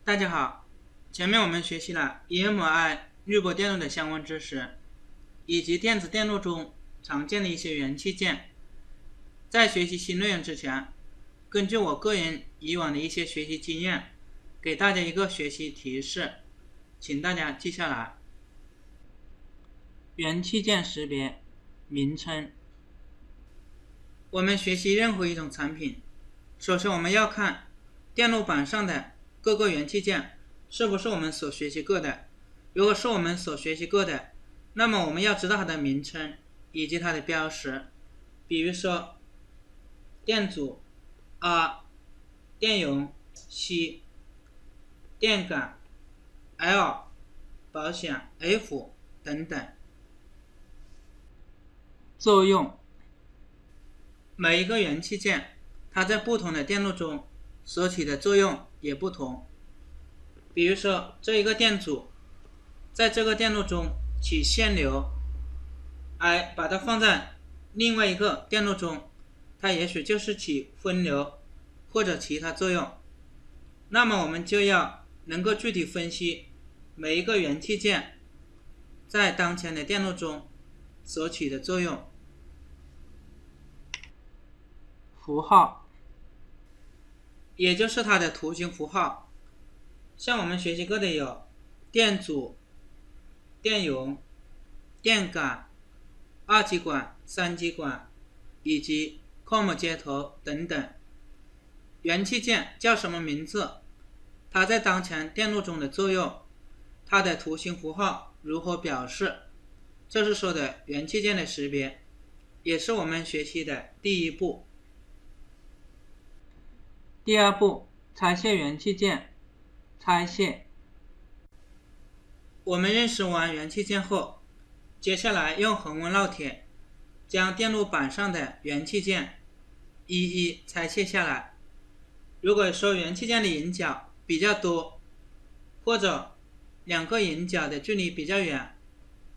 大家好，前面我们学习了 EMI 滤波电路的相关知识，以及电子电路中常见的一些元器件。在学习新内容之前，根据我个人以往的一些学习经验，给大家一个学习提示，请大家记下来。元器件识别名称。我们学习任何一种产品，首先我们要看电路板上的各个元器件是不是我们所学习过的。如果是我们所学习过的，那么我们要知道它的名称以及它的标识。比如说电阻 R、电容 C、电感 L、保险 F 等等。作用，每一个元器件它在不同的电路中所起的作用也不同。比如说这一个电阻在这个电路中起限流，而把它放在另外一个电路中，它也许就是起分流或者其他作用。那么我们就要能够具体分析每一个元器件在当前的电路中所起的作用。符号，也就是它的图形符号。像我们学习过的有电阻、电容、电感、二极管、三极管以及 COM 接头等等。元器件叫什么名字，它在当前电路中的作用，它的图形符号如何表示，这是说的元器件的识别，也是我们学习的第一步。第二步，拆卸元器件。拆卸。我们认识完元器件后，接下来用恒温烙铁将电路板上的元器件一一拆卸下来。如果说元器件的引角比较多，或者两个引角的距离比较远，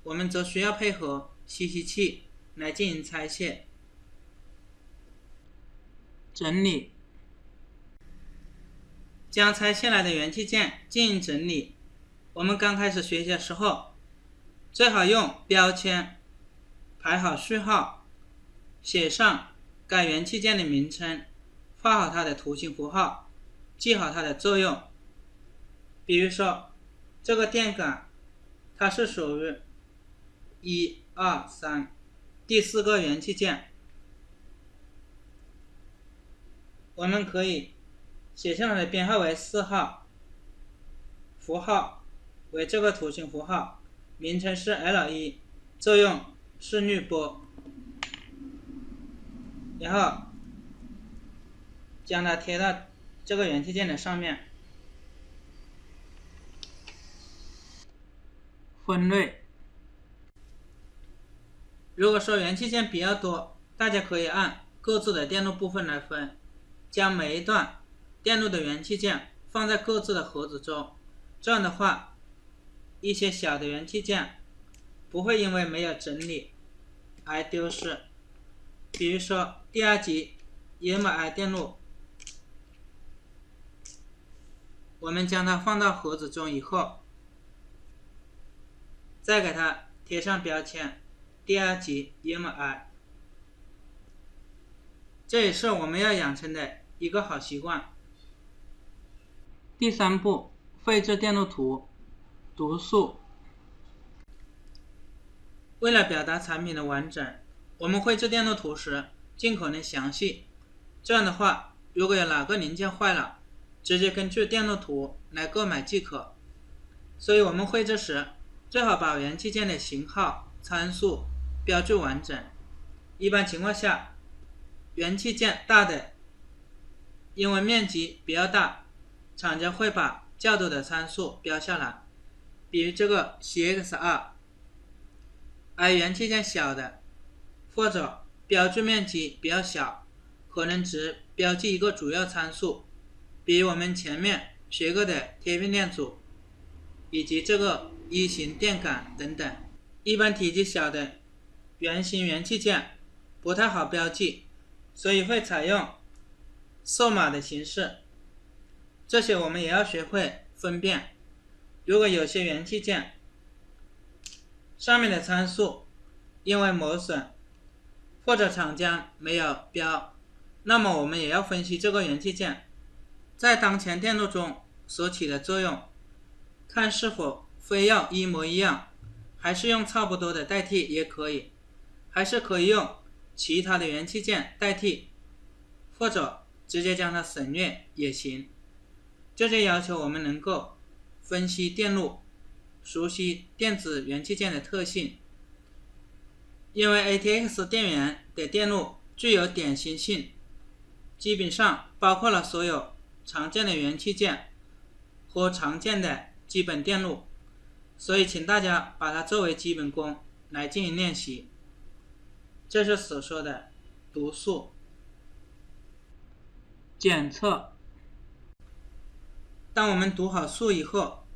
我们则需要配合吸吸器来进行拆卸。整理，将拆下来的元器件进行整理。我们刚开始学习的时候，最好用标签排好序号，写上该元器件的名称，画好它的图形符号，记好它的作用。比如说这个电感它是属于1、2、3第4个元器件，我们可以写上它的编号为4号，符号为这个图形符号，名称是 L1， 作用是滤波，然后将它贴到这个元器件的上面。分类，如果说元器件比较多，大家可以按各自的电路部分来分，将每一段电路的元器件放在各自的盒子中，这样的话一些小的元器件不会因为没有整理而丢失。比如说第二级 EMI 电路，我们将它放到盒子中以后，再给它贴上标签第二级 EMI， 这也是我们要养成的一个好习惯。第三步，绘制电路图，读数。为了表达产品的完整，我们绘制电路图时尽可能详细，这样的话如果有哪个零件坏了，直接根据电路图来购买即可。所以我们绘制时最好把元器件的型号、参数标注完整。一般情况下，元器件大的因为面积比较大，厂家会把较多的参数标下来，比如这个 CX2， 而元器件小的或者标注面积比较小，可能只标记一个主要参数，比如我们前面学过的贴片电阻以及这个一型电感等等。一般体积小的圆形元器件不太好标记，所以会采用售码的形式。这些我们也要学会分辨，如果有些元器件上面的参数因为磨损或者厂家没有标，那么我们也要分析这个元器件在当前电路中所起的作用，看是否非要一模一样，还是用差不多的代替也可以，还是可以用其他的元器件代替，或者直接将它省略也行。这就要求我们能够分析电路，熟悉电子元器件的特性。因为 ATX 电源的电路具有典型性，基本上包括了所有常见的元器件和常见的基本电路，所以请大家把它作为基本功来进行练习。这是所说的读数。检测，当我们读好数以后，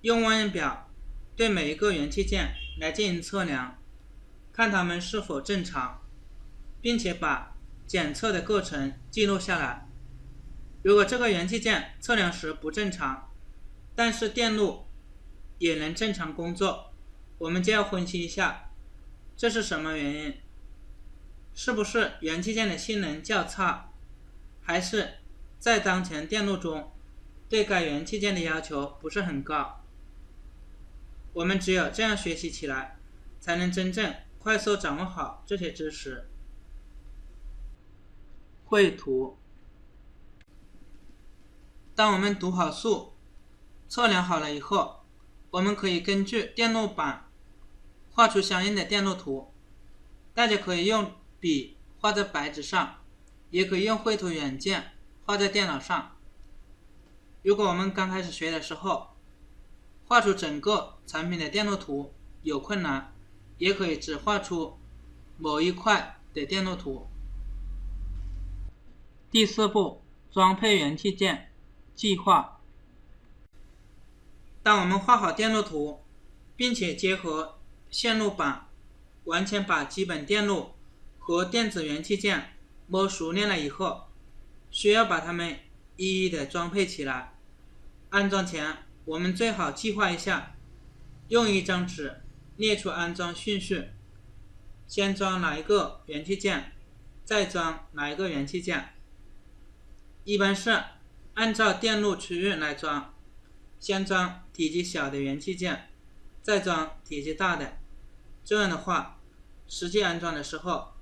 用望远表对每一个元器件来进行测量，看它们是否正常，并且把检测的过程记录下来。如果这个元器件测量时不正常，但是电路也能正常工作，我们就要分析一下这是什么原因，是不是元器件的性能较差，还是在当前电路中对该元器件的要求不是很高。我们只有这样学习起来，才能真正快速掌握好这些知识。绘图，当我们读好数，测量好了以后，我们可以根据电路板画出相应的电路图。大家可以用笔画在白纸上，也可以用绘图软件画在电脑上。如果我们刚开始学的时候，画出整个产品的电路图有困难，也可以只画出某一块的电路图。第4步，装配元器件，计划。当我们画好电路图，并且结合线路板，完全把基本电路和电子元器件摸熟练了以后，需要把它们一一的装配起来。安装前，我们最好计划一下，用一张纸列出安装顺序，先装哪一个元器件，再装哪一个元器件。一般是按照电路区域来装，先装体积小的元器件，再装体积大的。这样的话，实际安装的时候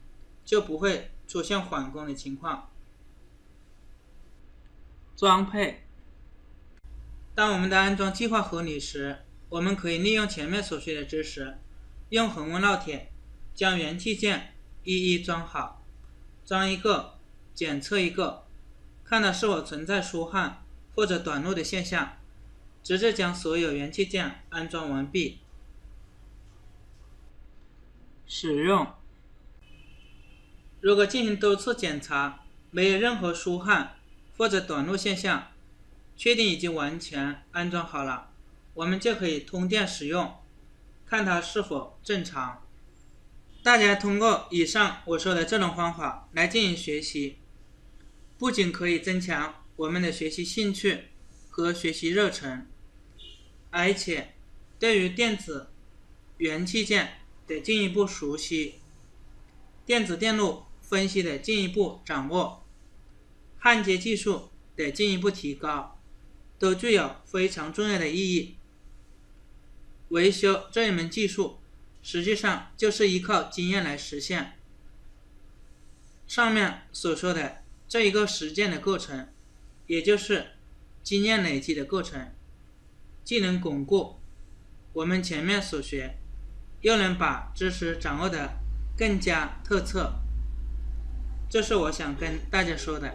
就不会出现返工的情况。装配，当我们的安装计划合理时，我们可以利用前面所学的知识，用恒温烙铁将元器件一一装好，装一个检测一个，看它是否存在疏焊或者短路的现象，直至将所有元器件安装完毕。使用，如果进行多次检查，没有任何疏焊或者短路现象，确定已经完全安装好了，我们就可以通电使用，看它是否正常。大家通过以上我说的这种方法来进行学习，不仅可以增强我们的学习兴趣和学习热忱，而且对于电子元器件的进一步熟悉，电子电路分析的进一步掌握，焊接技术的进一步提高，都具有非常重要的意义。维修这一门技术，实际上就是依靠经验来实现。上面所说的这一个实践的过程，也就是经验累积的过程，既能巩固我们前面所学，又能把知识掌握得更加透彻。这是我想跟大家说的。